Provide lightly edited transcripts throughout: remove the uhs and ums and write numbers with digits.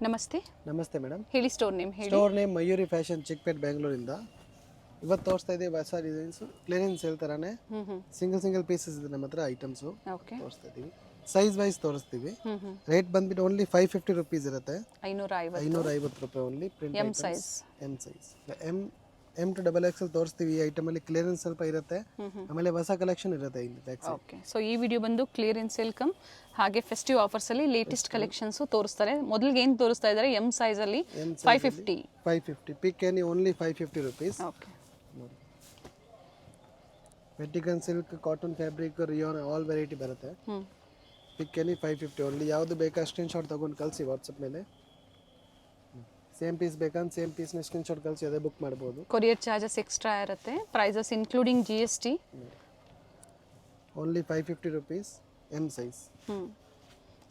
ನಮಸ್ತೆ. ನಮಸ್ತೆ ಮೇಡಮ್. ಹೇಳಿ ಸ್ಟೋರ್ ನೇಮ್ ಹೇಳಿ. Store name Mayuri fashion Chickpet ಬೆಂಗಳೂರಿಂದ. ಇವತ್ತು ತೋರಿಸ್ತಾ ಇದ್ದೀವಿ ಹೊಸ ಡಿಸೈನ್ಸ್ ಕ್ಲಿಯರೆನ್ಸ್ ಸೇಲ್ ಥರನೇ ಸಿಂಗಲ್ ಪೀಸಸ್ ಇದೆ ನಮ್ಮ ಹತ್ರ ಐಟಮ್ಸು ತೋರಿಸ್ತಾ ಇದ್ದೀವಿ. ಸೈಜ್ ವೈಸ್ ತೋರಿಸ್ತೀವಿ. ರೇಟ್ ಬಂದ್ಬಿಟ್ಟು ಓನ್ಲಿ 550 ರುಪೀಸ್ ಇರುತ್ತೆ. 550 ರೂಪಾಯಿ only. Print M size M to double XL ತೋರಿಸ್ತೀವಿ. ಈ ಐಟಮ್ ಅಲ್ಲಿ ಕ್ಲಿಯರೆನ್ಸ್ ಸ್ವಲ್ಪ ಇರುತ್ತೆ, ಆಮೇಲೆ ಹೊಸ ಕಲೆಕ್ಷನ್ ಇರುತ್ತೆ ಇಲ್ಲಿ ಬ್ಯಾಕ್ ಸೈಡ್. ಓಕೆ, ಸೊ ಈ ವಿಡಿಯೋ ಬಂದು ಕ್ಲಿಯರೆನ್ಸ್ ಸೇಲ್ ಕಮ್ ಹಾಗೆ ಫೆಸ್ಟಿವ್ ಆಫರ್ಸ್ ಅಲ್ಲಿ ಲೇಟೆಸ್ಟ್ ಕಲೆಕ್ಷನ್ಸ್ ತೋರಿಸ್ತಾರೆ. ಮೊದಲಿಗೆ ಏನು ತೋರಿಸ್ತಾ ಇದ್ದಾರೆ ಎಂ ಸೈಜ್ ಅಲ್ಲಿ 550 pick any only 550 rupees. Okay, Vatican silk, cotton fabric, rayon all variety ಬರುತ್ತೆ. Pick any 550 only. ಯಾವುದು ಬೇಕಾ ಸ್ಕ್ರೀನ್ ಶಾಟ್ ತಗೊಂಡು ಕಳಿಸಿ ವಾಟ್ಸಪ್ ಮೇಲೆ. ಸೇಮ್ ಪೀಸ್ ಬೇಕಂತ ಸೇಮ್ ಪೀಸ್ನ ಸ್ಕ್ರೀನ್ ಶಾಟ್ ಕಳಿಸಿ ಅದೇ ಬುಕ್ ಮಾಡ್ಬೋದು. ಕೊರಿಯರ್ ಚಾರ್ಜಸ್ ಎಕ್ಸ್ಟ್ರಾ ಇರುತ್ತೆ. Prices including GST. Only 550 rupees M size.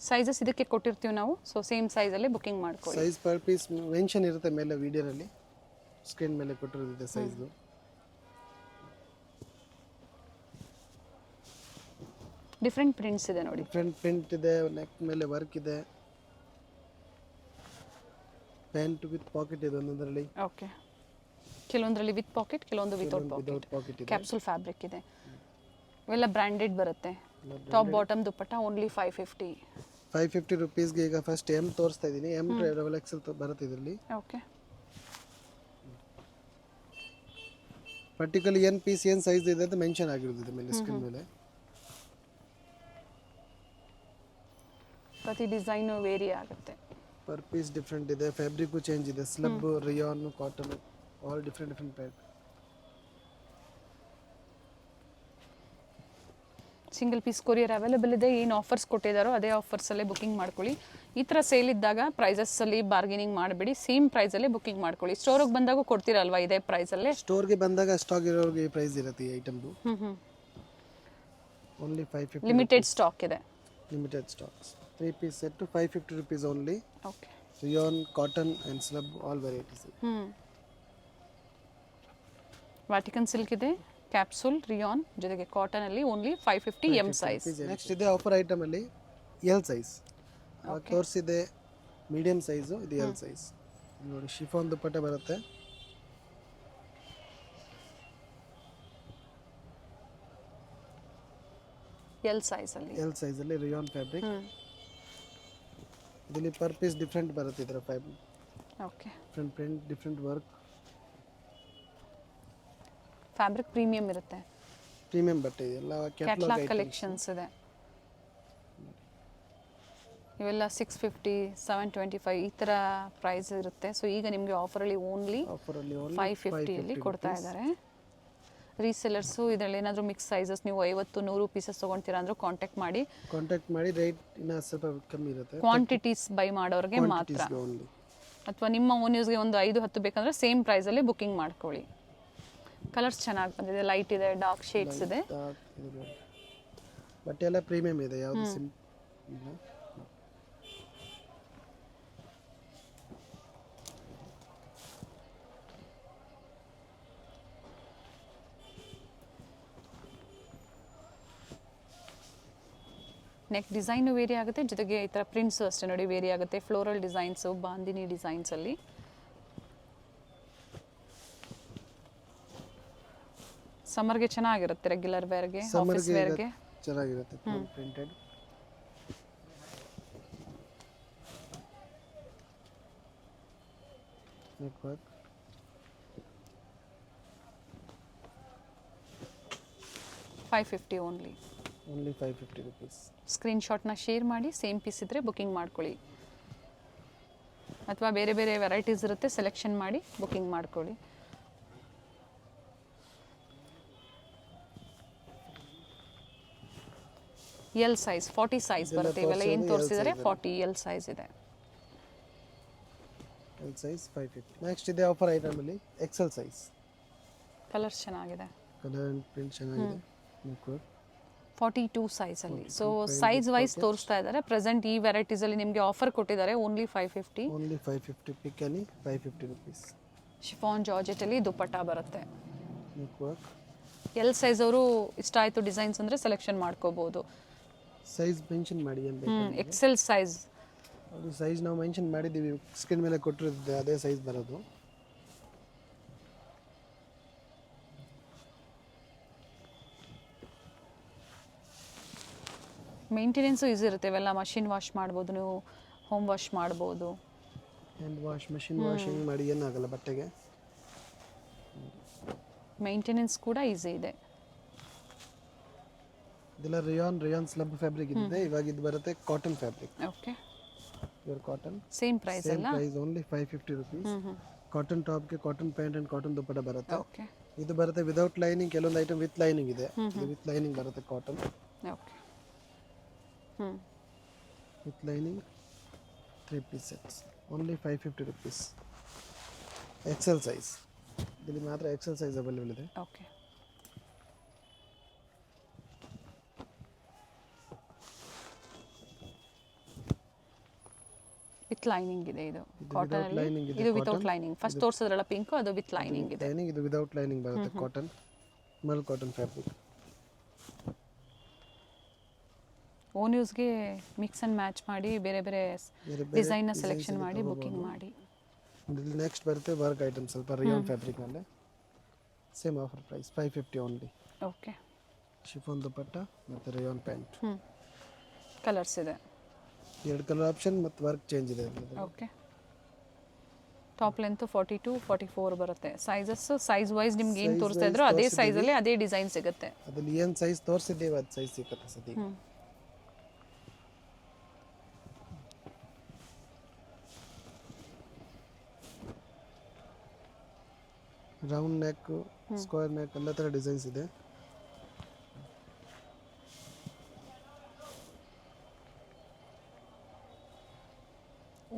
Sizes ಇದಕ್ಕೆ ಕೊಟ್ಟಿರ್ತೀವಿ ನಾವು. ಸೊ ಸೇಮ್ ಸೈಜಲ್ಲೇ ಬುಕಿಂಗ್ ಮಾಡ್ಕೊಳ್ಳಿ. ಸೈಜ್ ಪರ್ ಪೀಸ್ ಮೆನ್ಷನ್ ಇರುತ್ತೆ ಮೇಲೆ ವಿಡಿಯೋನಲ್ಲಿ, ಸ್ಕ್ರೀನ್ ಮೇಲೆ ಕೊಟ್ಟಿರೋದಿದೆ ಸೈಜ್ದು. ಡಿಫ್ರೆಂಟ್ ಪ್ರಿಂಟ್ಸ್ ಇದೆ ನೋಡಿ. ಡಿಫ್ರೆಂಟ್ ಪ್ರಿಂಟ್ ಇದೆ, ನೆಕ್ ಮೇಲೆ ವರ್ಕ್ ಇದೆ, ಪ್ಯಾಂಟ್ ವಿತ್ ಪಾಕೆಟ್ ಇದೆ ಒಂದೊಂದರಲ್ಲಿ. ಓಕೆ, ಕೆಲವೊಂದರಲ್ಲಿ ವಿತ್ ಪಾಕೆಟ್, ಕೆಲವೊಂದು ವಿತೌಟ್ ಪಾಕೆಟ್ ಇದೆ. ಕ್ಯಾಪ್ಸೂಲ್ ಫ್ಯಾಬ್ರಿಕ್ ಇದೆ. ಇವೆಲ್ಲ ಬ್ರ್ಯಾಂಡೆಡ್ ಬರುತ್ತೆ. ಟಾಪ್ ಬಾಟಮ್ ದುಪ್ಪಟ್ಟ ಓನ್ಲಿ 550 ರುಪೀಸ್ಗೆ. ಈಗ ಫಸ್ಟ್ ಎಂ ತೋರಿಸ್ತಾ ಇದ್ದೀನಿ. ಎಂ ಡಬಲ್ ಎಕ್ಸೆಲ್ ಬರುತ್ತೆ ಇದರಲ್ಲಿ. ಓಕೆ, ಪರ್ಟಿಕ್ಯುಲರ್ ಏನ್ ಪೀಸ್ ಏನ್ ಸೈಜ್ ಇದೆ ಅಂತ ಮೆನ್ಷನ್ ಆಗಿರುತ್ತೆ ಮೇಲೆ ಸ್ಕ್ರೀನ್ ಮೇಲೆ. ಪ್ರತಿ ಡಿಸೈನ್ ವೇರಿ ಆಗುತ್ತೆ. ಪರ್ ಪೀಸ್ ಡಿಫ್ರೆಂಟ್ ಇದೆ, ಫ್ಯಾಬ್ರಿಕ್ ಚೇಂಜ್ ಇದೆ. Slub, rayon, cotton all different pack. Single piece courier available ಇದೆ. ಏನು ಆಫರ್ಸ್ ಕೊಟ್ಟಿದ್ದಾರೋ ಅದೇ ಆಫರ್ಸಲ್ಲೇ ಬುಕಿಂಗ್ ಮಾಡ್ಕೊಳ್ಳಿ. ಈ ಥರ ಸೇಲ್ ಇದ್ದಾಗ ಪ್ರೈಸಸ್ಸಲ್ಲಿ ಬಾರ್ಗೇನಿಂಗ್ ಮಾಡಬೇಡಿ, ಸೇಮ್ ಪ್ರೈಸಲ್ಲೇ ಬುಕಿಂಗ್ ಮಾಡ್ಕೊಳ್ಳಿ. ಸ್ಟೋರಿಗೆ ಬಂದಾಗ ಕೊಡ್ತೀರಲ್ವಾ ಇದೇ ಪ್ರೈಸಲ್ಲೇ? ಸ್ಟೋರ್ಗೆ ಬಂದಾಗ ಸ್ಟಾಕ್ ಇರೋರಿಗೆ ಪ್ರೈಸ್ ಇರುತ್ತೆ ಈ ಐಟಮ್ದು. ಓನ್ಲಿ 550. ಲಿಮಿಟೆಡ್ ಸ್ಟಾಕ್ ಇದೆ. Limited stocks. 3 piece set 550 rupees only. Okay, rayon, cotton and slub all varieties. Vatican silk ಇದೆ, ಕ್ಯಾಪ್ಸೂಲ್, ರಿಯಾನ್ ಜೊತೆಗೆ ಕಾಟನ್ ಅಲ್ಲಿ ಓನ್ಲಿ 550 ಎಂ ಸೈಜ್. ನೆಕ್ಸ್ಟ್ ಇದೆ ಆಫರ್ ಐಟಮ್ ಅಲ್ಲಿ ಎಲ್ ಸೈಜ್ ತೋರಿಸಿದೆ. ಮೀಡಿಯಂ ಸೈಜು ಇದು L size ನೋಡಿ. Chiffon dupatta ಬರುತ್ತೆ. L size ಅಲ್ಲಿ ರಿಯಾನ್ ಫ್ಯಾಬ್ರಿಕ್. ಇದರಲ್ಲಿ ಪರ್ ಪೀಸ್ ಡಿಫ್ರೆಂಟ್ ಬರುತ್ತೆ ಇದರ fabric. Okay, different print, different work. Fabric premium ಇರುತ್ತೆ. ಪ್ರೀಮಿಯಂ ಬಟ್ಟೆ ಎಲ್ಲ ಕ್ಯಾಟಲಾಗ್ ಕಲೆಕ್ಷನ್ಸ್ ಇದೆ. ಇವೆಲ್ಲ 650, 725 ಈ ಥರ ಪ್ರೈಸ್ ಇರುತ್ತೆ. ಸೊ ಈಗ ನಿಮಗೆ ಆಫರಲ್ಲಿ ಓನ್ಲಿ 550 ಅಲ್ಲಿ ಕೊಡ್ತಾ ಇದ್ದಾರೆ. ರೀಸೆಲರ್ಸು ಇದರಲ್ಲಿ ಏನಾದರೂ ಮಿಕ್ಸ್ ಸೈಜಸ್ ನೀವು 50-100 ಪೀಸಸ್ ತೊಗೊಳ್ತೀರಾ ಅಂದರೂ ಕಾಂಟ್ಯಾಕ್ಟ್ ಮಾಡಿ ರೇಟ್ ಇನ್ನೂ ಸ್ವಲ್ಪ ಕಮ್ಮಿ ಇರುತ್ತೆ. ಕ್ವಾಂಟಿಟೀಸ್ ಬೈ ಮಾಡೋರಿಗೆ ಮಾತ್ರ, ಅಥವಾ ನಿಮ್ಮ ಓನ್ ಯೂಸ್ಗೆ ಒಂದು 5-10 ಬೇಕಂದ್ರೆ ಸೇಮ್ ಪ್ರೈಸಲ್ಲಿ ಬುಕಿಂಗ್ ಮಾಡ್ಕೊಳ್ಳಿ. ಕಲರ್ಸ್ ಚೆನ್ನಾಗಿ ಬಂದಿದೆ, ಲೈಟ್ ಇದೆ, ಡಾರ್ಕ್ ಶೇಡ್ಸ್ ಇದೆ. ಬಟ್ಟೆ ಎಲ್ಲ ಪ್ರೀಮಿಯಂ ಇದೆ, ಯಾವುದು ಸಿಮ್ ಇಲ್ಲ. ನೆಕ್ ಡಿಸೈನು ವೇರಿ ಆಗುತ್ತೆ, ಜೊತೆಗೆ ಈ ಥರ ಪ್ರಿಂಟ್ಸು ಅಷ್ಟೇ ನೋಡಿ ವೇರಿ ಆಗುತ್ತೆ. ಫ್ಲೋರಲ್ ಡಿಸೈನ್ಸು, ಬಾಂದಿನಿ ಡಿಸೈನ್ಸಲ್ಲಿ. ಸಮ್ಮರ್ಗೆ ಚೆನ್ನಾಗಿರುತ್ತೆ, ರೆಗ್ಯುಲರ್ ವೇರ್ಗೆ, ಆಫೀಸ್ ವೇರ್ಗೆ ಚೆನ್ನಾಗಿರುತ್ತೆ. Printed neck work. $550 only 550 rupees. ಸ್ಕ್ರೀನ್ಶಾಟ್ನ ಶೇರ್ ಮಾಡಿ, ಸೇಮ್ ಪೀಸ್ ಇದ್ದರೆ ಬುಕಿಂಗ್ ಮಾಡ್ಕೊಳ್ಳಿ, ಅಥವಾ ಬೇರೆ ಬೇರೆ ವೆರೈಟೀಸ್ ಇರುತ್ತೆ ಸೆಲೆಕ್ಷನ್ ಮಾಡಿ ಬುಕಿಂಗ್ ಮಾಡ್ಕೊಳ್ಳಿ. ಎಲ್ ಸೈಜ್ 40 ಸೈಜ್ ಬರುತ್ತೆ. ಇವೆಲ್ಲ ಏನು ತೋರಿಸಿದರೆ 40 ಎಲ್ ಸೈಜ್ ಇದೆ. L size 550. ನೆಕ್ಸ್ಟ್ ಇದೆ ಆಫರ್ ಐಟಮ್ ಅಲ್ಲಿ ಎಕ್ಸೆಲ್ ಸೈಜ್. ಕಲರ್ಸ್ ಚೆನ್ನಾಗಿದೆ, ಕಲರ್ ಅಂಡ್ ಪ್ರಿಂಟ್ ಚೆನ್ನಾಗಿದೆ. 42 ಸೈಜಲ್ಲಿ. ಸೊ ಸೈಜ್ ವೈಸ್ ತೋರಿಸ್ತಾ ಇದ್ದಾರೆ. ಪ್ರೆಸೆಂಟ್ ಈ ವೆರೈಟೀಸಲ್ಲಿ ನಿಮಗೆ ಆಫರ್ ಕೊಟ್ಟಿದ್ದಾರೆ ಓನ್ಲಿ 550. ಓನ್ಲಿ 550 ಪಿಕ್ ಅಲ್ಲಿ 550 ರುಪೀಸ್. ಶಿಫಾನ್ ಜಾರ್ಜೆಟಲ್ಲಿ ದುಪ್ಪಟ್ಟ ಬರುತ್ತೆ. Neck work. ಎಲ್ ಸೈಜ್ ಅವರು ಇಷ್ಟ ಆಯಿತು ಡಿಸೈನ್ಸ್ ಅಂದರೆ ಸೆಲೆಕ್ಷನ್ ಮಾಡ್ಕೋಬೋದು. ಸೈಜ್ ಮೆನ್ಷನ್ ಮಾಡಿ ಏನು ಬೇಕು. ಎಕ್ಸೆಲ್ ಸೈಜ್ ಅದು ಸೈಜ್ ನಾವು ಮೆನ್ಷನ್ ಮಾಡಿದ್ದೀವಿ, ಸ್ಕ್ರೀನ್ ಮೇಲೆ ಕೊಟ್ಟಿರುತ್ತೆ ಅದೇ ಸೈಜ್ ಬರೋದು. ಮೇಂಟೆನೆನ್ಸು ಈಸಿ ಇರುತ್ತೆ, ಇವೆಲ್ಲ ಮಷಿನ್ ವಾಶ್ ಮಾಡ್ಬೋದು, ನೀವು ಹೋಮ್ ವಾಶ್ ಮಾಡ್ಬೋದು. ಹ್ಯಾಂಡ್ ವಾಶ್, ಮಷಿನ್ ವಾಷಿಂಗ್ ಮಾಡಿ ಏನಾಗಲ್ಲ ಬಟ್ಟೆಗೆ. ಮೇಂಟೆನೆನ್ಸ್ ಕೂಡ ಈಸಿ ಇದೆ. ಇದೆಲ್ಲ ರಿಯಾನ್ ಸ್ಲಬ್ ಫ್ಯಾಬ್ರಿಕ್ ಇದೆ. ಇವಾಗ ಇದು ಬರುತ್ತೆ cotton fabric. Okay, pure cotton. Same price same ಅಲ್ಲ? Price only 550 rupees. ಕಾಟನ್ ಟಾಪ್ಗೆ cotton pant and cotton dupatta ಬರುತ್ತೆ. ಓಕೆ ಇದು ಬರುತ್ತೆ ವಿದೌಟ್ ಲೈನಿಂಗ್, ಕೆಲವೊಂದು ಐಟಮ್ ವಿತ್ ಲೈನಿಂಗ್ ಇದೆ. ಇದು ವಿತ್ ಲೈನಿಂಗ್ ಬರುತ್ತೆ cotton. Okay. With lining 3 piece sets only 550 rupees. XL size, ಇಲ್ಲಿ ಮಾತ್ರ ಎಕ್ಸೆಲ್ ಸೈಜ್ ಅವೈಲೇಬಲ್ ಇದೆ. ಓಕೆ. ವಿತ್ ಲೈನಿಂಗ್ ಇದೆ ಇದು ಕಾಟನ್ ಅಲ್ಲಿ. ಲೈನಿಂಗ್ ಇದೆ. ಇದು ವಿತೌಟ್ ಲೈನಿಂಗ್. ಫಸ್ಟ್ ತೋರಿಸಿದ್ರಲ್ಲ ಪಿಂಕ್, ಅದು ವಿತ್ ಲೈನಿಂಗ್ ಇದೆ. ಲೈನಿಂಗ್, ಇದು ವಿದೌಟ್ ಲೈನಿಂಗ್ ಬರುತ್ತೆ cotton. Mul cotton fabric. Own ಯೂಸ್ಗೆ ಮಿಕ್ಸ್ ಅಂಡ್ ಮ್ಯಾಚ್ ಮಾಡಿ ಬೇರೆ ಬೇರೆ ಡಿಸೈನ್ನ ಸೆಲೆಕ್ಷನ್ ಮಾಡಿ ಬುಕಿಂಗ್ ಮಾಡಿ. ಇಲ್ಲಿ ನೆಕ್ಸ್ಟ್ ಬರುತ್ತೆ ವರ್ಕ್ ಐಟಮ್, ಸ್ವಲ್ಪ ರಿಯಾನ್ ಫ್ಯಾಬ್ರಿಕ್ ನಲ್ಲಿ. Same offer price 550 only. Okay. Chiffon dupatta ಮತ್ತು ರಿಯಾನ್ ಪ್ಯಾಂಟ್. ಕಲರ್ಸ್ ಇದೆ. 2 ಕಲರ್ ಆಪ್ಷನ್ ಮತ್ತು ವರ್ಕ್ ಚೇಂಜ್ ಇದೆ. ಓಕೆ. ಟಾಪ್ ಲೆಂತ್ 42 44 ಬರುತ್ತೆ. ಸೈಜ್ ವೈಸ್ ನಿಮ್ಗೆ ಏನು ತೋರಿಸ್ತಾ ಇದ್ರು ಅದೇ ಸೈಜಲ್ಲಿ ಅದೇ ಡಿಸೈನ್ ಸಿಗುತ್ತೆ. ಅದ್ರಲ್ಲಿ ಏನು ಸೈಜ್ ತೋರಿಸಿದ್ದೇವೆ ಅದು ಸೈಜ್ ಸಿಗುತ್ತೆ ಸದ್ಯ. ರೌಂಡ್ ನೆಕ್, ಸ್ಕ್ವೇರ್ ನೆಕ್ ಎಲ್ಲ ಥರ ಡಿಸೈನ್ಸ್ ಇದೆ.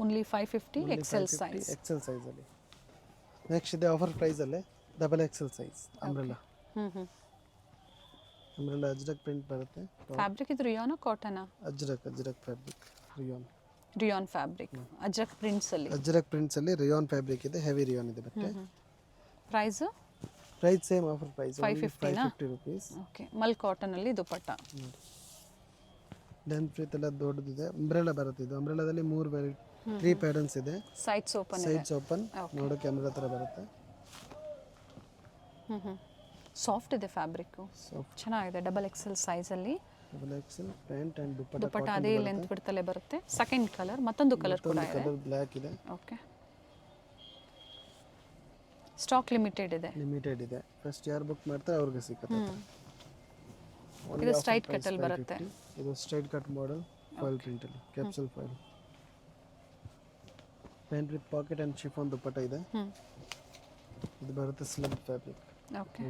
Only 550 XL size. XL size ಅಲ್ಲಿ ನೆಕ್ಸ್ಟ್ ಇದೆ ಆಫರ್ ಪ್ರೈಸ್ ಅಲ್ಲಿ double XL size umbrella. Umbrella ajrak print ಬರುತ್ತೆ. ಫ್ಯಾಬ್ರಿಕ್ ಇದು rayon cotton? Ajrak fabric, rayon fabric, ajrak prints ಅಲ್ಲಿ. ಅಜ್ರಕ್ ಪ್ರಿಂಟ್ಸ್ ಅಲ್ಲಿ ರಿಯಾನ್ ಫ್ಯಾಬ್ರಿಕ್ ಇದೆ, ಹೆವಿ ರಿಯಾನ್ ಇದೆ ಬಟ್ಟೆ. Price same offer price 550 rupees. Okay. Mul cotton ಅಲ್ಲಿ ದುಪಟ್ಟ. ಲೆಂತ್ ವಿತ್ ಎಲ್ಲ ದೊಡ್ಡದಿದೆ. ಅಂಬ್ರೆಲಾ ಬರುತ್ತೆ ಇದು. ಅಂಬ್ರೆಲಾದಲ್ಲಿ 3 ಪ್ಯಾಟರ್ನ್ಸ್ ಇದೆ. ಸೈಡ್ಸ್ ಓಪನ್ ನೋಡೋಕೆ ಅಂಬ್ರೆಲಾ ತರ ಬರುತ್ತೆ. ಸಾಫ್ಟ್ ಇದೆ ಫ್ಯಾಬ್ರಿಕ್, ಚೆನ್ನಾಗಿದೆ. ಡಬಲ್ ಎಕ್ಸೆಲ್ ಸೈಜ್ ಅಲ್ಲಿ. Double Excel pant and dupatta ಅದೇ ಲೆಂತ್ ಬಿಡ್ತಲೇ ಬರುತ್ತೆ. ಸೆಕೆಂಡ್ ಕಲರ್, ಮತ್ತೊಂದು ಕಲರ್ ಕೂಡ ಇದೆ. ಕಲರ್ ಬ್ಲಾಕ್ ಇದೆ. ಓಕೆ. ಸ್ಟಾಕ್ ಲಿಮಿಟೆಡ್ ಇದೆ. ಫಸ್ಟ್ ಯಾರು ಬುಕ್ ಮಾಡ್ತಾರೆ ಅವ್ರಿಗೆ ಸಿಗುತ್ತೆ. ಇದು ಸ್ಟ್ರೈಟ್ ಕಟ್ ಅಲ್ಲಿ ಬರುತ್ತೆ. ಇದು straight cut model foil print ಅಲ್ಲಿ, capsule foil. Pant with pocket and chiffon dupatta ಇದೆ. ಇದು ಬರುತ್ತೆ slim fabric. Okay.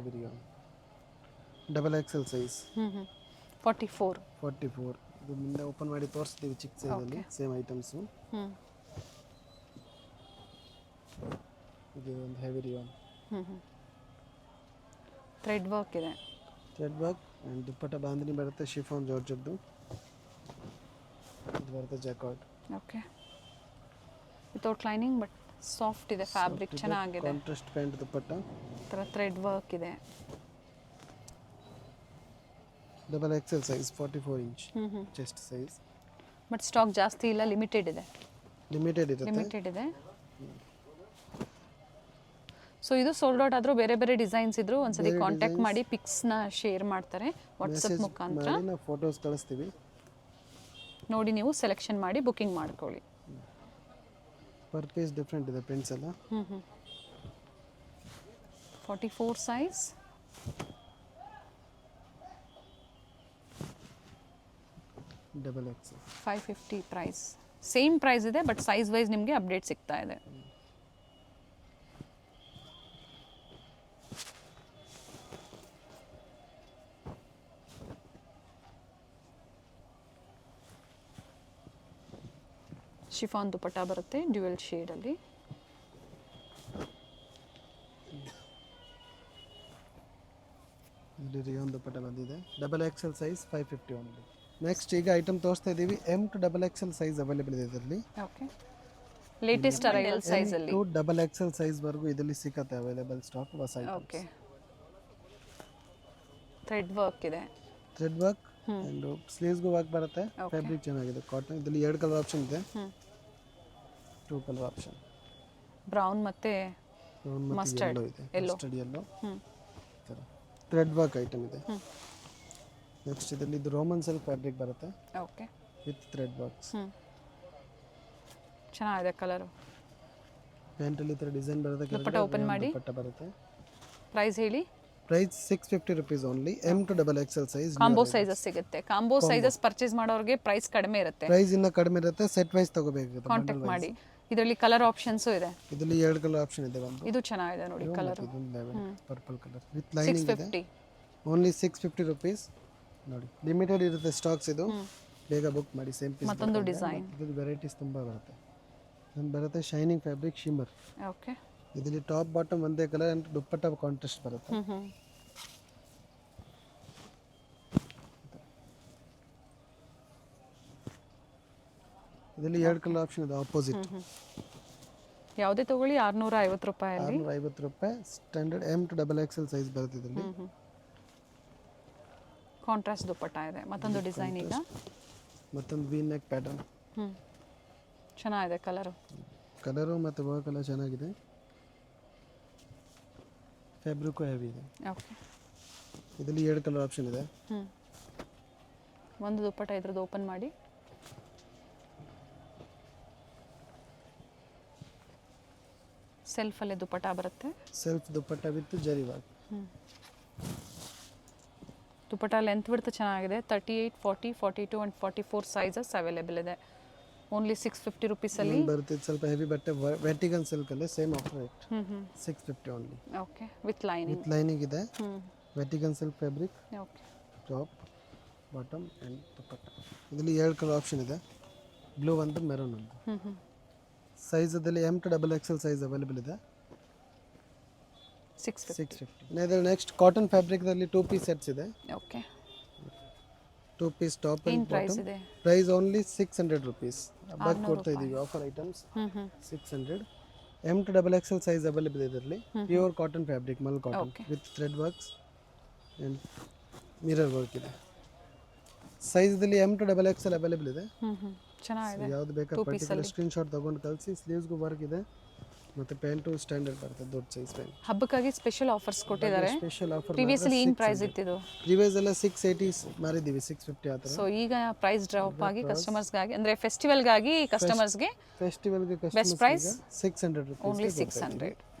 Double XL size 44. ಇದು ಮುಂದೆ ಓಪನ್ ಮಾಡಿ ತೋರಿಸ್ತೀವಿ ಚಿಕ್ಕ ಸೈಜ್ ಅಲ್ಲಿ. Same items. ಇದು ಒಂದು ಹೆವಿ ರಿಯಾನ್. ಥ್ರೆಡ್ ವರ್ಕ್ ಇದೆ. ಅಂಡ್ ದುಪ್ಪಟ್ಟ ಬಾಂಧನಿ ಬರುತ್ತೆ ಶಿಫಾನ್ ಜಾರ್ಜದ್ದು. ಇದು ಬರುತ್ತೆ jacquard. Okay. Without lining but soft ಇದೆ ಫ್ಯಾಬ್ರಿಕ್, ಚೆನ್ನಾಗಿದೆ. Contrast pant dupatta. ಥರ ಥ್ರೆಡ್ ವರ್ಕ್ ಇದೆ. Double XL size 44 inch chest size. But stock ಜಾಸ್ತಿ ಇಲ್ಲ, ಲಿಮಿಟೆಡ್ ಇದೆ. ಸೊ ಇದು ಸೋಲ್ಡ್ ಔಟ್ ಆದರೂ ಬೇರೆ ಬೇರೆ ಡಿಸೈನ್ಸ್ ಇದ್ರು ಒಂದ್ಸತಿ ಕಾಂಟ್ಯಾಕ್ಟ್ ಮಾಡಿ ಪಿಕ್ಸ್ನ ಶೇರ್ ಮಾಡ್ತಾರೆ ವಾಟ್ಸಪ್ ಮುಖಾಂತರ. ನಾವು ಫೋಟೋಸ್ ಕಳಿಸ್ತೀವಿ, ನೋಡಿ ನೀವು ಸೆಲೆಕ್ಷನ್ ಮಾಡಿ ಬುಕಿಂಗ್ ಮಾಡ್ಕೊಳ್ಳಿ. ಪರ್ ಪೀಸ್ ಡಿಫ್ರೆಂಟ್ ಇದೆ ಪ್ರಿಂಟ್ಸ್ ಎಲ್ಲ. 44 size. Double XL 550 price. Same price ಇದೆ ಬಟ್ ಸೈಜ್ ವೈಸ್ ನಿಮಗೆ ಅಪ್ಡೇಟ್ ಸಿಗ್ತಾ ಇದೆ. ಶಿಫಾನ್ ದುಪಟ್ಟ ಬರುತ್ತೆ ಡ್ಯುಯಲ್ ಶೇಡಲ್ಲಿ. ಇಲ್ಲಿ ರಿಯಾನ್ ದುಪಟ್ಟ ಬಂದಿದೆ. Double XL size 550 only. Next ಈಗ ಐಟಮ್ ತೋರಿಸ್ತಾ ಇದ್ದೀವಿ. M to double XL size available ಇದೆ ಇದರಲ್ಲಿ. ಓಕೆ. ಲೇಟೆಸ್ಟ್ ಅರೈವಲ್ ಸೈಜ್ ಅಲ್ಲಿ ಟು ಡಬಲ್ ಎಕ್ಸೆಲ್ ಸೈಜ್ ವರೆಗೂ ಇದರಲ್ಲಿ ಸಿಗುತ್ತೆ ಅವೈಲೇಬಲ್ ಸ್ಟಾಕ್ ಹೊಸ ಐಟಮ್ಸ್. ಓಕೆ. ಥ್ರೆಡ್ ವರ್ಕ್ ಇದೆ. ಅಂಡ್ ಸ್ಲೀವ್ಸ್ಗೂ ವರ್ಕ್ ಬರುತ್ತೆ. ಫ್ಯಾಬ್ರಿಕ್ ಚೆನ್ನಾಗಿದೆ ಕಾಟನ್. ಇದರಲ್ಲಿ 2 ಕಲರ್ ಆಪ್ಷನ್ ಇದೆ. ಟೂ ಕಲರ್ ಆಪ್ಷನ್, ಬ್ರೌನ್ ಮತ್ತು ಮಸ್ಟರ್ಡ್ Mustard, ಇದೆ, yellow. ಮಸ್ಟರ್ಡ್ ಯೆಲ್ಲೋ ಹ್ಞೂ ಥರ ಥ್ರೆಡ್ ವರ್ಕ್ ಐಟಮ್ ಇದೆ. ಹ್ಞೂ ನೆಕ್ಸ್ಟ್ ಇದರಲ್ಲಿ ಇದು ರೋಮನ್ ಸಿಲ್ಕ್ ಫ್ಯಾಬ್ರಿಕ್ ಬರುತ್ತೆ ಓಕೆ. With thread works. ಹ್ಞೂ ಚೆನ್ನಾಗಿದೆ ಕಲರು. ಪ್ಯಾಂಟಲ್ಲಿ ಈ ಥರ ಡಿಸೈನ್ ಬರುತ್ತೆ, ದುಪ್ಪಟ್ಟ ಓಪನ್ ಮಾಡಿ. ದುಪ್ಪಟ್ಟ ಬರುತ್ತೆ. ಪ್ರೈಸ್ ಹೇಳಿ. Price 650 rupees only. M to XXL size combo sizes ಸಿಗುತ್ತೆ. ಕಾಂಬೋ ಸೈಜಸ್ ಪರ್ಚೇಸ್ ಮಾಡೋರಿಗೆ ಪ್ರೈಸ್ ಕಡಿಮೆ ಇರುತ್ತೆ. ಪ್ರೈಸ್ ಇನ್ನ ಕಡಿಮೆ ಇರುತ್ತೆ, ಸೆಟ್ ವೈಸ್ ತಗೋಬೇಕಾಗುತ್ತೆ. ಕಾಂಟ್ಯಾಕ್ಟ್ ಮಾಡಿ. ಇದರಲ್ಲಿ ಕಲರ್ ಆಪ್ಷನ್ಸು ಇದೆ. ಇದರಲ್ಲಿ 2 ಕಲರ್ ಆಪ್ಷನ್ ಇದೆ. ಒಂದು ಇದು ಚೆನ್ನಾಗಿದೆ ನೋಡಿ colour, purple colour with lining ಇದೆ. 650 ಓನ್ಲಿ 650 rupees ನೋಡಿ. ಲಿಮಿಟೆಡ್ ಇರುತ್ತೆ ಸ್ಟಾಕ್ಸ್, ಇದು ಬೇಗ ಬುಕ್ ಮಾಡಿ. ಸೇಮ್ ಪೀಸ್ ಮತ್ತೊಂದು ಡಿಸೈನ್. ಇದು ವೆರೈಟೀಸ್ ತುಂಬಾ ಬರುತ್ತೆ. ಒಂದು ಬರುತ್ತೆ ಶೈನಿಂಗ್ ಫ್ಯಾಬ್ರಿಕ್ ಶಿಮ್ಮರ್. ಓಕೆ. ಇದರಲ್ಲಿ ಟಾಪ್ ಬಾಟಮ್ ಒಂದೇ ಕಲರ್ ಅಂಡ್ ದುಪ್ಪಟ್ಟ ಕಾಂಟ್ರಾಸ್ಟ್ ಬರುತ್ತೆ. ಇದರಲ್ಲಿ 2 ಕಲರ್ ಆಪ್ಷನ್ ಇದೆ ಆಪೋಸಿಟ್. ಯಾವುದೇ ತಗೊಳ್ಳಿ 650 ರೂಪಾಯಲ್ಲಿ. 650 ರೂಪಾಯಿ. Standard M to XXL size ಬರುತ್ತೆ ಇದರಲ್ಲಿ. ಕಾಂಟ್ರಾಸ್ಟ್ ದುಪ್ಪಟ್ಟ ಇದೆ. ಮತ್ತೊಂದು ಡಿಸೈನ್ ಈಗ. ಮತ್ತೊಂದು ವಿ ನೆಕ್ ಪ್ಯಾಟರ್ನ್. ಚೆನ್ನಾಗಿದೆ ಕಲರು. ಕಲರು ಮತ್ತು ವರ್ಕ್ ಎಲ್ಲ ಚೆನ್ನಾಗಿದೆ. ಫ್ಯಾಬ್ರಿಕ್ ಹೆವಿ ಇದೆ. ಓಕೆ. ಇದರಲ್ಲಿ 2 ಕಲರ್ ಆಪ್ಷನ್ ಇದೆ. ಒಂದು ದುಪ್ಪಟ್ಟ ಇದ್ರದ್ದು ಓಪನ್ ಮಾಡಿ. ಸೆಲ್ಫಲ್ಲೇ ದುಪ್ಪಟ್ಟ ಬರುತ್ತೆ. Self dupatta with zari work. Dupatta length ಬಿಡ್ತು ಚೆನ್ನಾಗಿದೆ. 38, 40, 42 ಆ್ಯಂಡ್ 44 ಸೈಜಸ್ ಅವೈಲೇಬಲ್ ಇದೆ. ಓನ್ಲಿ 650 ರುಪೀಸಲ್ಲಿ ಬರುತ್ತೆ. ಸ್ವಲ್ಪ ಹೆವಿ ಬಟ್ಟೆ ವೆಟಿಗನ್ ಸಿಲ್ಕ್ ಅಲ್ಲಿ same offer rate 650 only. Okay. With lining. With lining ಇದೆ. ವೆಟಿಗನ್ silk fabric. Okay. Top bottom and dupatta. ಇದರಲ್ಲಿ 2 ಕಲರ್ ಆಪ್ಷನ್ ಇದೆ. ಬ್ಲೂ ಒಂದು, ಮೆರೂನ್ ಒಂದು. ಸೈಜ್ ಅದರಲ್ಲಿ M to XXL size available ಇದೆ. 650. ನೆಕ್ಸ್ಟ್ ಕಾಟನ್ ಫ್ಯಾಬ್ರಿಕ್ದಲ್ಲಿ 2 ಪೀಸ್ ಸೆಟ್ಸ್ ಇದೆ. Okay. 2 piece top and price bottom. ಇದೆ. Price only 600 rupees. ಬಟ್ ಕೊಡ್ತಾ ಇದೀವಿ offer items 600. M to XXL size available ಇದೆ ಇದರಲ್ಲಿ. Pure cotton fabric, mul cotton with thread works and mirror work ಇದೆ. Size ಅಲ್ಲಿ M to XXL available ಇದೆ. ಚೆನ್ನಾಗಿದೆ. ಯಾವ್ದು ಬೇಕಾದ್ರೆ ಪರ್ಟಿಕ್ಯುಲರ್ ಸ್ಕ್ರೀನ್ ಶಾಟ್ ತಗೊಂಡು ಕಳಿಸಿ. ಸ್ಲೀವ್ಸ್ಗೂ ವರ್ಕ್ ಇದೆ ಮತ್ತೆ ಪ್ಯಾಂಟು ಸ್ಟ್ಯಾಂಡರ್ಡ್ ಬರುತ್ತೆ, ದೊಡ್ಡ ಸೈಜ್ ಪ್ಯಾಂಟ್. ಹಬ್ಬಕ್ಕಾಗಿ ಸ್ಪೆಷಲ್ ಆಫರ್ಸ್ ಕೊಟ್ಟಿದ್ದಾರೆ. Special offer. ಪ್ರಿವಿಯಸ್ಲಿ ಏನು ಪ್ರೈಸ್ ಇತ್ತಿದು? ಪ್ರಿವಿಯಸ್ ಎಲ್ಲ 680 ಮಾರಿದ್ದೀವಿ, 650 ಆ ಥರ. ಸೊ ಈಗ ಪ್ರೈಸ್ ಡ್ರಾಪ್ ಆಗಿ ಕಸ್ಟಮರ್ಸ್ಗಾಗಿ, ಅಂದರೆ ಫೆಸ್ಟಿವಲ್ಗಾಗಿ ಕಸ್ಟಮರ್ಸ್ಗೆ ಫೆಸ್ಟಿವಲ್ಗೆ best price 600 rupees. Only 600.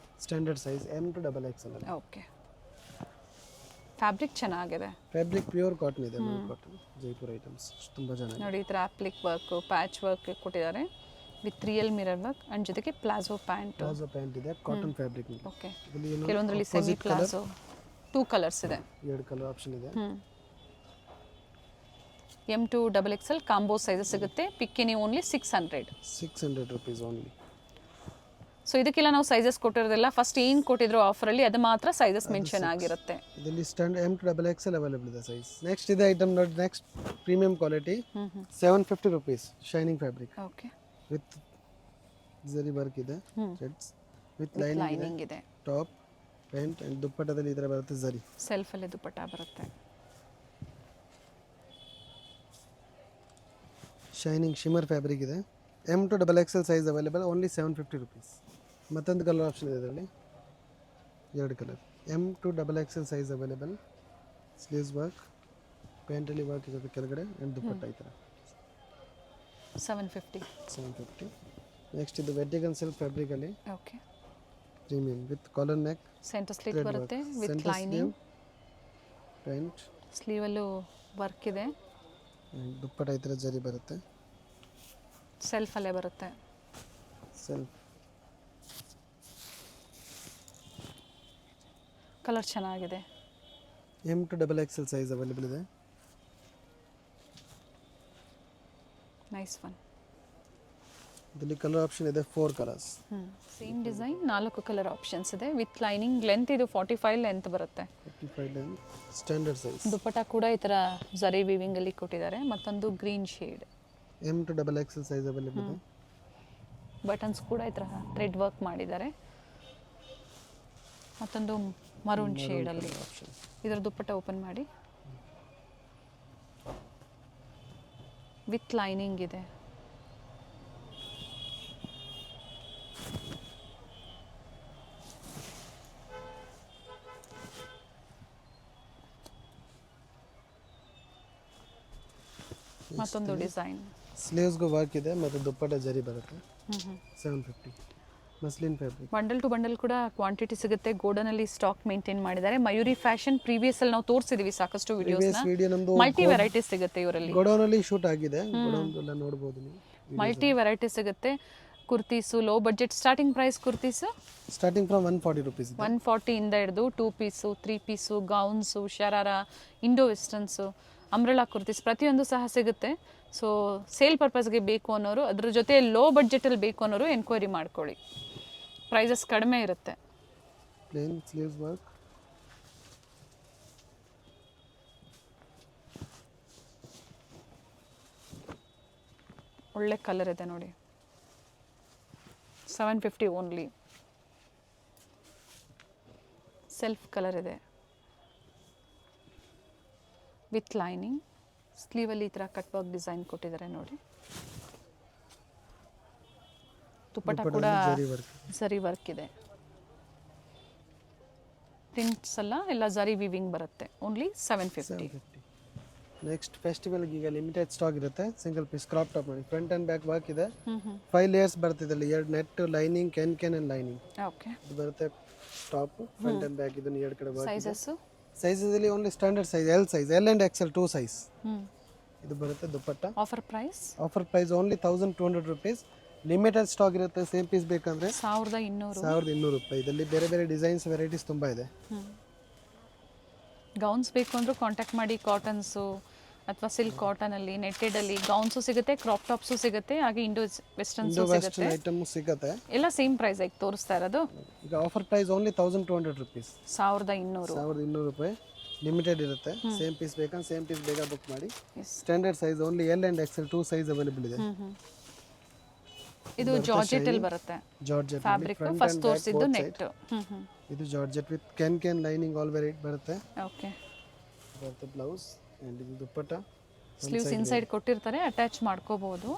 Standard size M to XXL. Okay. Fabric ಚೆನ್ನಾಗಿದೆ. ಫ್ಯಾಬ್ರಿಕ್ ಪ್ಯೂರ್ ಕಾಟನ್ ಇದೆ, ಮಲ್ ಕಾಟನ್ ಜೈಪುರ್ ಐಟಮ್ಸ್ ತುಂಬಾ ಚೆನ್ನಾಗಿದೆ ನೋಡಿ. ಈ ಥರ ಅಪ್ಲಿಕ್ ವರ್ಕ್, ಪ್ಯಾಚ್ ವರ್ಕ್ ಕೊಟ್ಟಿದ್ದಾರೆ with real mirror work and ಜೊತೆಗೆ ಪ್ಲಾಜೋ ಪ್ಯಾಂಟ್. ಪ್ಲಾಜೋ ಪ್ಯಾಂಟ್ ಇದೆ ಕಾಟನ್ ಫ್ಯಾಬ್ರಿಕ್. ಓಕೆ. ಕೆಲವೊಂದರಲ್ಲಿ ಸೆಮಿ ಪ್ಲಾಜೋ 2 ಕಲರ್ಸ್ ಇದೆ. 2 ಕಲರ್ ಆಪ್ಷನ್ ಇದೆ. M to XXL combo sizes ಸಿಗುತ್ತೆ. ಪಿಕ್ಕಿನಿ ಓನ್ಲಿ 600 rupees ಓನ್ಲಿ. ಸೊ ಇದಕ್ಕೆಲ್ಲ ನಾವು ಸೈಜಸ್ ಕೊಟ್ಟಿರೋದಿಲ್ಲ. ಫಸ್ಟ್ ಏನು ಕೊಟ್ಟಿದ್ರು ಆಫರಲ್ಲಿ ಅದು ಮಾತ್ರ ಸೈಜಸ್ ಮೆನ್ಷನ್ ಆಗಿರುತ್ತೆ. ಇದರಲ್ಲಿ stand M to XXL available ಇದೆ ಸೈಜ್. ನೆಕ್ಸ್ಟ್ ಇದೆ ಐಟಮ್ ನೋಡಿ. Next premium quality 750 rupees shining fabric. Okay. With zari work ಇದೆ, ಥ್ರೆಡ್ಸ್ ವಿತ್ ಲೈನಿಂಗ್ ಇದೆ. ಟಾಪ್ ಪ್ಯಾಂಟ್ ಅಂಡ್ ದುಪ್ಪಟ್ಟದಲ್ಲಿ ಈ ತರ ಬರುತ್ತೆ ಜರಿ. ಸೆಲ್ಫ್ ಅಲ್ಲಿ ದುಪ್ಪಟ್ಟ ಬರುತ್ತೆ. ಶೈನಿಂಗ್ ಶಿಮ್ಮರ್ ಫ್ಯಾಬ್ರಿಕ್ ಇದೆ. M to XXL size available only 750 rupees. ಮತ್ತೊಂದು ಕಲರ್ ಆಪ್ಷನ್ ಇದೆ ಇದರಲ್ಲಿ, 2 colour. M to XXL size available. Sleeves work, ಪ್ಯಾಂಟಲ್ಲಿ work ಇದೆ ಕೆಳಗಡೆ ಅಂಡ್ ದುಪ್ಪಟ್ಟ ಈ ಥರ 750. ನೆಕ್ಸ್ಟ್ ಇದು ವೆಟಿಗನ್ ಸಿಲ್ಕ್ ಫ್ಯಾಬ್ರಿಕ್ ಅಲ್ಲಿ. Okay. Premium with collar neck, centre slit ಬರುತ್ತೆ ವಿತ್ ಲೈನಿಂಗ್. ಪ್ಯಾಂಟ್ ಸ್ಲೀವ್ ಅಲ್ಲೂ ವರ್ಕ್ ಇದೆ. ದುಪ್ಪಟ್ಟ ಈ ಥರ ಜರಿ ಬರುತ್ತೆ. ಸೆಲ್ಫ್ ಅಲ್ಲೇ ಬರುತ್ತೆ. ಸೆಲ್ಫ್ ಕಲರ್ ಚೆನ್ನಾಗಿದೆ. M to XXL size available ಇದೆ. Nice one. ಇದರಲ್ಲಿ ಕಲರ್ ಆಪ್ಷನ್ ಇದೆ 4 colours. Same design 4 colour options ಇದೆ ವಿತ್ ಲೈನಿಂಗ್. ಲೆಂತ್ ಇದು 45 ಲೆಂತ್ ಬರುತ್ತೆ. 45 ಲೆಂತ್ ಸ್ಟ್ಯಾಂಡರ್ಡ್ ಸೈಜ್. ದುಪ್ಪಟ್ಟ ಕೂಡ ಈ ಥರ ಜರಿ ವೀವಿಂಗ್ ಅಲ್ಲಿ ಕೊಟ್ಟಿದ್ದಾರೆ. ಮತ್ತೊಂದು green shade. M to XXL size available ಇದೆ. ಬಟನ್ಸ್ ಕೂಡ ಈ ಥರ ಥ್ರೆಡ್ ವರ್ಕ್ ಮಾಡಿದ್ದಾರೆ. ಮತ್ತೊಂದು ಮರೂನ್ ಶೇಡಲ್ಲಿ. ಇದರ ದುಪ್ಪಟ್ಟ ಓಪನ್ ಮಾಡಿ. ವಿತ್ ಲೈನಿಂಗ್ ಇದೆ. ಮತ್ತೊಂದು ಡಿಸೈನ್. ಸ್ಲೀವ್ಸ್ಗೂ ವರ್ಕ್ ಇದೆ ಮತ್ತು ದುಪ್ಪಟ್ಟ ಜರಿ ಬರುತ್ತೆ. 750 muslin fabric. Bundle to bundle ಕೂಡ ಕ್ವಾಂಟಿಟಿ ಸಿಗುತ್ತೆ. ಗೋಡನಲ್ಲಿ ಸ್ಟಾಕ್ ಮೇಂಟೈನ್ ಮಾಡಿದ್ದಾರೆ. ಮಯೂರಿ ಫ್ಯಾಷನ್ ಪ್ರೀವಿಯಸ್ ಅಲ್ಲಿ ನಾವು ತೋರಿಸಿದೀವಿ ಸಾಕಷ್ಟು ವಿಡಿಯೋಸ್. ಮಲ್ಟಿ ವೆರೈಟೀಸ್ ಸಿಗುತ್ತೆ ಇವರಲ್ಲಿ. ಗೋಡೌನಲ್ಲಿ ಶೂಟ್ ಆಗಿದೆ, ಗೋಡೌನ್ ಎಲ್ಲ ನೋಡಬಹುದು ನೀವು. ಮಲ್ಟಿ ವೆರೈಟಿ ಸಿಗುತ್ತೆ. Kurtis low budget starting price kurtis starting from 140 rupees. 140 ಇಂದ ಹಿಡಿದು 2 piece 3 piece gowns sharara Indo westerns umbrella kurtis ಪ್ರತಿಯೊಂದು ಸಹ ಸಿಗುತ್ತೆ. ಸೊ ಸೇಲ್ ಪರ್ಪಸ್ಗೆ ಬೇಕು ಅನ್ನೋರು, ಅದ್ರ ಜೊತೆ ಲೋ ಬಡ್ಜೆಟಲ್ಲಿ ಬೇಕು ಅನ್ನೋರು ಎನ್ಕ್ವೈರಿ ಮಾಡ್ಕೊಳ್ಳಿ. ಪ್ರೈಸಸ್ ಕಡಿಮೆ ಇರುತ್ತೆ. Plain sleeves work. ಒಳ್ಳೆ ಕಲರ್ ಇದೆ ನೋಡಿ. 750 ಓನ್ಲಿ. ಸೆಲ್ಫ್ ಕಲರ್ ಇದೆ ವಿತ್ ಲೈನಿಂಗ್. ಸ್ಲೀವಲ್ಲಿ ಈ ಥರ ಕಟ್ ವರ್ಕ್ ಡಿಸೈನ್ ಕೊಟ್ಟಿದ್ದಾರೆ ನೋಡಿ. ದುಪ್ಪಟ್ಟ ಕೂಡ ಜರಿ ವರ್ಕ್ ಇದೆ. ಪ್ರಿಂಟ್ಸ್ ಎಲ್ಲ ಜರಿ ವಿವಿಂಗ್ ಬರುತ್ತೆ. ಓನ್ಲಿ 750. ನೆಕ್ಸ್ಟ್ ಫೆಸ್ಟಿವಲ್ಗೆ ಈಗ ಲಿಮಿಟೆಡ್ ಸ್ಟಾಕ್ ಇರುತ್ತೆ. ಸಿಂಗಲ್ ಪೀಸ್ ಕ್ರಾಪ್ ಟಾಪ್ ಮಾಡಿ ಫ್ರಂಟ್ ಅಂಡ್ ಬ್ಯಾಕ್ ವರ್ಕ್ ಇದೆ. 5 ಲೇಯರ್ಸ್ ಬರ್ತಿದೆ. 2 net lining can and lining. Okay. ಇದು ಬರುತ್ತೆ ಟಾಪ್ ಫ್ರಂಟ್ ಅಂಡ್ ಬ್ಯಾಕ್. ಇದನ್ನ 2 ಕಡೆ ವರ್ಕ್. ಸೈಜಸ್ ಅಲ್ಲಿ only standard size L size, L and XL 2 size. ಇದು ಬರುತ್ತೆ dupatta. Offer price only 1200 rupees. Limited stock ಇರುತ್ತೆ. ಸೇಮ್ ಪೀಸ್ ಬೇಕಂದ್ರೆ 1200 ರೂಪಾಯಿ. ಇದರಲ್ಲಿ ಬೇರೆ ಬೇರೆ ಡಿಸೈನ್ಸ್ ವೆರೈಟೀಸ್ ತುಂಬಾ ಇದೆ. ಗೌನ್ಸ್ ಬೇಕು ಅಂದ್ರೂ ಕಾಂಟ್ಯಾಕ್ಟ್ ಮಾಡಿ. ಕಾಟನ್ಸು ಅಥವಾ ಸಿಲ್ಕ್ ಕಾಟನಲ್ಲಿ ನೆಟ್ಟೆಡಲ್ಲಿ ಗೌನ್ಸು ಸಿಗುತ್ತೆ, ಕ್ರಾಪ್ ಟಾಪ್ಸು ಸಿಗುತ್ತೆ, ಹಾಗೆ ಇಂಡೋ ವೆಸ್ಟರ್ನ್ಸು ಸಿಗುತ್ತೆ. ಐಟಮ್ ಸಿಗುತ್ತೆ. ಎಲ್ಲ ಸೇಮ್ ಪ್ರೈಸ್ ಆಗಿ ತೋರಿಸ್ತಾ ಇರೋದು. ಈಗ ಆಫರ್ ಪ್ರೈಸ್ ಓನ್ಲಿ 1200 rupees. 1200 ರೂಪಾಯಿ. ಲಿಮಿಟೆಡ್ ಇರುತ್ತೆ. ಸೇಮ್ ಪೀಸ್ ಬೇಕಂದ್ರೆ ಸೇಮ್ ಪೀಸ್ ಬೇಗ ಬುಕ್ ಮಾಡಿ. Standard size only L and XL 2 size available ಇದೆ. ಇದು ಜಾರ್ಜೆಟ್ ಅಲ್ಲಿ ಬರುತ್ತೆ. ಜಾರ್ಜೆಟ್ ಫ್ಯಾಬ್ರಿಕ್ ಫಸ್ಟ್ ತೋರಿಸಿದ್ದು ನೆಟ್. ಇದು georgette with can lining all variety ಬರುತ್ತೆ. ಓಕೆ. ಬರುತ್ತೆ ಬ್ಲೌಸ್ ಅಂಡ್ ಇದು ದುಪ್ಪಟ್ಟ. ಸ್ಲೀವ್ಸ್ ಇನ್ಸೈಡ್ ಕೊಟ್ಟಿರ್ತಾರೆ, ಅಟ್ಯಾಚ್ ಮಾಡ್ಕೋಬಹುದು.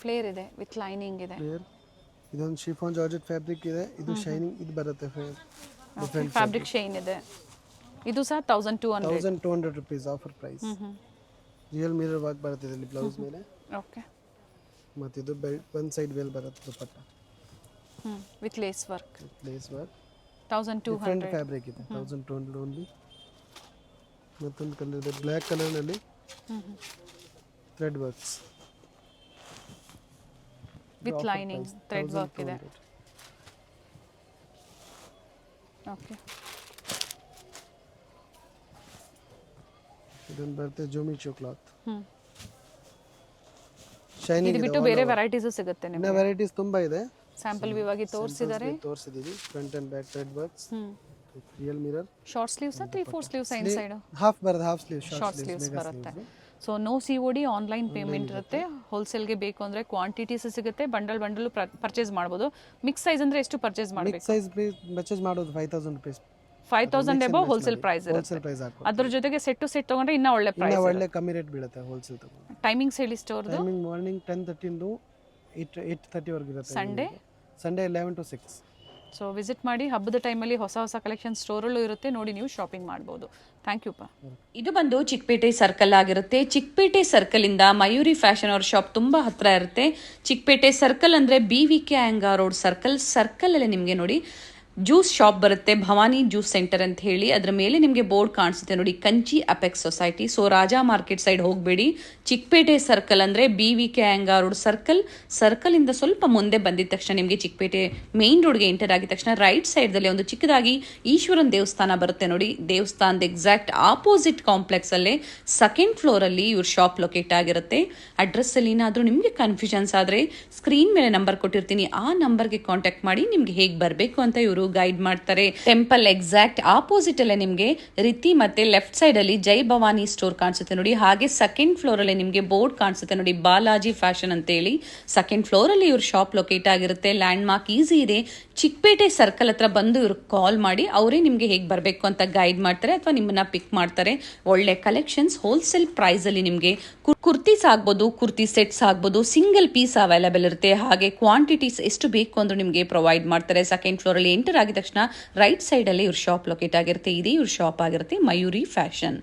ಫ್ಲೇರ್ ಇದೆ ವಿತ್ ಲೈನಿಂಗ್ ಇದೆ. ಇದೊಂದು ಶಿಫಾನ್ ಜಾರ್ಜೆಟ್ ಫ್ಯಾಬ್ರಿಕ್ ಇದೆ. ಇದು ಶೈನಿಂಗ್ ಇದು ಬರುತ್ತೆ. ಡಿಫರೆಂಟ್ ಫ್ಯಾಬ್ರಿಕ್ ಶೈನ್ ಇದೆ. ಇದು ಸಹ 1200 rupees offer price. Real mirror work ಬರುತ್ತೆ ಇದರಲ್ಲಿ ಬ್ಲೌಸ್ ಮೇಲೆ. ಓಕೆ. ಮತ್ತೆ ಇದು ಒನ್ ಸೈಡ್ ವೇಲ್ ಬರುತ್ತೆ dupatta. With lace work. 1200 different fabric ಇದೆ. 1200 ಓನ್ಲಿ. ಮತ್ತೊಂದು ಕಲರ್ ಇದೆ ಬ್ಲ್ಯಾಕ್ ಕಲರ್ ನಲ್ಲಿ thread works with lining thread work ಇದೆ. ಓಕೆ. ಇದೊಂದು ಬರುತ್ತೆ ಜೋಮಿಚೋ ಕ್ಲಾತ್. ಶೈನಿಂಗ್ ಇದು ಬಿಟ್ಟು ಬೇರೆ ವೆರೈಟೀಸ್ ಸಿಗುತ್ತೆ ನಿಮಗೆ. ವೆರೈಟೀಸ್ ತುಂಬಾ ಇದೆ. ಸ್ಯಾಂಪಲ್ ವ್ಯೂ ಆಗಿ ತೋರಿಸಿದೀವಿ. Front and back thread works. Real mirror. Short sleeves 3-4 sleeves inside. Half ಬರುತ್ತೆ. ಹಾಫ್ ಸ್ಲೀವ್ ಶಾರ್ಟ್ ಸ್ಲೀವ್ಸ್ ಬರುತ್ತೆ. So no COD online payment ಇರುತ್ತೆ. ಹೋಲ್ಸೇಲ್ಗೆ ಬೇಕು ಅಂದರೆ ಕ್ವಾಂಟಿಟೀಸ್ ಸಿಗುತ್ತೆ. ಬಂಡಲ್ ಪರ್ಚೇಸ್ ಮಾಡ್ಬೋದು. ಮಿಕ್ಸ್ ಸೈಜ್ ಅಂದರೆ ಎಷ್ಟು ಪರ್ಚೇಸ್ ಮಾಡಬೇಕು? ಮಿಕ್ಸ್ ಸೈಜ್ ಪರ್ಚೇಸ್ ಮಾಡೋದು 5000 rupees. 5000 ಎಬೋ ಹೋಲ್ಸೇಲ್ ಪ್ರೈಸ್ ಇರುತ್ತೆ. ಅದ್ರ ಜೊತೆಗೆ ಸೆಟ್ ಟು ಸೆಟ್ ತಗೊಂಡ್ರೆ ಇನ್ನೂ ಒಳ್ಳೆ ಪ್ರೈಸ್. ಒಳ್ಳೆ ಕಮ್ಮಿ ರೇಟ್ ಬೀಳುತ್ತೆ ಹೋಲ್ಸೇಲ್ ತಗೊಂಡ್ರೆ. ಟೈಮಿಂಗ್ಸ್ ಹೇಳಿ ಸ್ಟೋರ್ದು? ಟೈಮಿಂಗ್ ಮಾರ್ನಿಂಗ್ 10:30 ಇಂದ 8:30 ವರೆಗೆ ಇರುತ್ತೆ. Sunday 11 to 6. ಸೊ ವಿಸಿಟ್ ಮಾಡಿ. ಹಬ್ಬದ ಟೈಮಲ್ಲಿ ಹೊಸ ಕಲೆಕ್ಷನ್ ಸ್ಟೋರಲ್ಲೂ ಇರುತ್ತೆ, ನೋಡಿ ನೀವು ಶಾಪಿಂಗ್ ಮಾಡ್ಬೋದು. ಥ್ಯಾಂಕ್ ಯು ಪಾ. ಇದು ಬಂದು ಚಿಕ್ಕಪೇಟೆ ಸರ್ಕಲ್ ಆಗಿರುತ್ತೆ. ಚಿಕ್ಕಪೇಟೆ ಸರ್ಕಲ್ ಇಂದ ಮಯೂರಿ ಫ್ಯಾಷನ್ ಅವರ್ ಶಾಪ್ ತುಂಬಾ ಹತ್ರ ಇರುತ್ತೆ. ಚಿಕ್ಕಪೇಟೆ ಸರ್ಕಲ್ ಅಂದ್ರೆ BVK ಅಯ್ಯಂಗಾರ್ ರೋಡ್ ಸರ್ಕಲ್ ಅಲ್ಲಿ ನಿಮಗೆ ನೋಡಿ ಜ್ಯೂಸ್ ಶಾಪ್ ಬರುತ್ತೆ. ಭವಾನಿ ಜ್ಯೂಸ್ ಸೆಂಟರ್ ಅಂತ ಹೇಳಿ ಅದರ ಮೇಲೆ ನಿಮಗೆ ಬೋರ್ಡ್ ಕಾಣಿಸುತ್ತೆ ನೋಡಿ, Kanchi apex society. So Raja market side ಹೋಗಬೇಡಿ. ಚಿಕ್ಕಪೇಟೆ ಸರ್ಕಲ್ ಅಂದ್ರೆ BVK ಅಯ್ಯಂಗಾರ್ ರೋಡ್ ಸರ್ಕಲ್ ಇಂದ ಸ್ವಲ್ಪ ಮುಂದೆ ಬಂದಿದ ತಕ್ಷಣ ನಿಮಗೆ ಚಿಕ್ಕಪೇಟೆ ಮೇನ್ ರೋಡ್ಗೆ ಎಂಟರ್ ಆಗಿದ ತಕ್ಷಣ ರೈಟ್ ಸೈಡ್ ದಲ್ಲಿ ಒಂದು ಚಿಕ್ಕದಾಗಿ ಈಶ್ವರನ್ ದೇವಸ್ಥಾನ ಬರುತ್ತೆ ನೋಡಿ. ದೇವಸ್ಥಾನದ ಎಕ್ಸಾಕ್ಟ್ ಆಪೋಸಿಟ್ ಕಾಂಪ್ಲೆಕ್ಸ್ ಅಲ್ಲೇ ಸೆಕೆಂಡ್ ಫ್ಲೋರ್ ಅಲ್ಲಿ ಇವ್ರ ಶಾಪ್ ಲೊಕೇಟ್ ಆಗಿರುತ್ತೆ. ಅಡ್ರೆಸ್ ಅಲ್ಲಿ ಏನಾದ್ರೂ ನಿಮ್ಗೆ ಕನ್ಫ್ಯೂಷನ್ಸ್ ಆದ್ರೆ ಸ್ಕ್ರೀನ್ ಮೇಲೆ ನಂಬರ್ ಕೊಟ್ಟಿರ್ತೀನಿ, ಆ ನಂಬರ್ಗೆ ಕಾಂಟ್ಯಾಕ್ಟ್ ಮಾಡಿ ನಿಮ್ಗೆ ಹೇಗೆ ಬರಬೇಕು ಅಂತ ಇವರು ಗೈಡ್ ಮಾಡ್ತಾರೆ. ಟೆಂಪಲ್ ಎಕ್ಸಾಕ್ಟ್ ಆಪೋಸಿಟ್ ಅಲ್ಲೇ ನಿಮ್ಗೆ ರಿತಿ ಮತ್ತೆ ಲೆಫ್ಟ್ ಸೈಡ್ ಅಲ್ಲಿ ಜೈ ಭವಾನಿ ಸ್ಟೋರ್ ಕಾಣಿಸುತ್ತೆ ನೋಡಿ. ಹಾಗೆ ಸೆಕೆಂಡ್ ಫ್ಲೋರ್ ಅಲ್ಲಿ ನಿಮ್ಗೆ ಬೋರ್ಡ್ ಕಾಣಿಸುತ್ತೆ ನೋಡಿ, ಬಾಲಾಜಿ ಫ್ಯಾಷನ್ ಅಂತ ಹೇಳಿ. ಸೆಕೆಂಡ್ ಫ್ಲೋರ್ ಅಲ್ಲಿ ಇವ್ರ ಶಾಪ್ ಲೊಕೇಟ್ ಆಗಿರುತ್ತೆ. ಲ್ಯಾಂಡ್ ಮಾರ್ಕ್ ಈಸಿ ಇದೆ. ಚಿಕ್ಕಪೇಟೆ ಸರ್ಕಲ್ ಹತ್ರ ಬಂದು ಇವ್ರಿಗೆ ಕಾಲ್ ಮಾಡಿ, ಅವರೇ ನಿಮ್ಗೆ ಹೇಗೆ ಬರಬೇಕು ಅಂತ ಗೈಡ್ ಮಾಡ್ತಾರೆ ಅಥವಾ ನಿಮ್ಮನ್ನ ಪಿಕ್ ಮಾಡ್ತಾರೆ. ಒಳ್ಳೆ ಕಲೆಕ್ಷನ್ಸ್ ಹೋಲ್ಸೇಲ್ ಪ್ರೈಸ್ ಅಲ್ಲಿ ನಿಮ್ಗೆ ಕುರ್ತೀಸ್ ಆಗ್ಬೋದು, ಕುರ್ತಿ ಸೆಟ್ಸ್ ಆಗ್ಬೋದು, ಸಿಂಗಲ್ ಪೀಸ್ ಅವೈಲೇಬಲ್ ಇರುತ್ತೆ. ಹಾಗೆ ಕ್ವಾಂಟಿಟೀಸ್ ಎಷ್ಟು ಬೇಕು ಅಂದ್ರೂ ನಿಮ್ಗೆ ಪ್ರೊವೈಡ್ ಮಾಡ್ತಾರೆ. ಸೆಕೆಂಡ್ ಫ್ಲೋರ್ ಅಲ್ಲಿ ಎಂಟರ್ ಆಗಿದ ತಕ್ಷಣ ರೈಟ್ ಸೈಡ್ ಅಲ್ಲಿ ಇವ್ರ ಶಾಪ್ ಲೊಕೇಟ್ ಆಗಿರುತ್ತೆ. ಇದೇ ಇವ್ರ ಶಾಪ್ ಆಗಿರುತ್ತೆ, ಮಯೂರಿ ಫ್ಯಾಷನ್.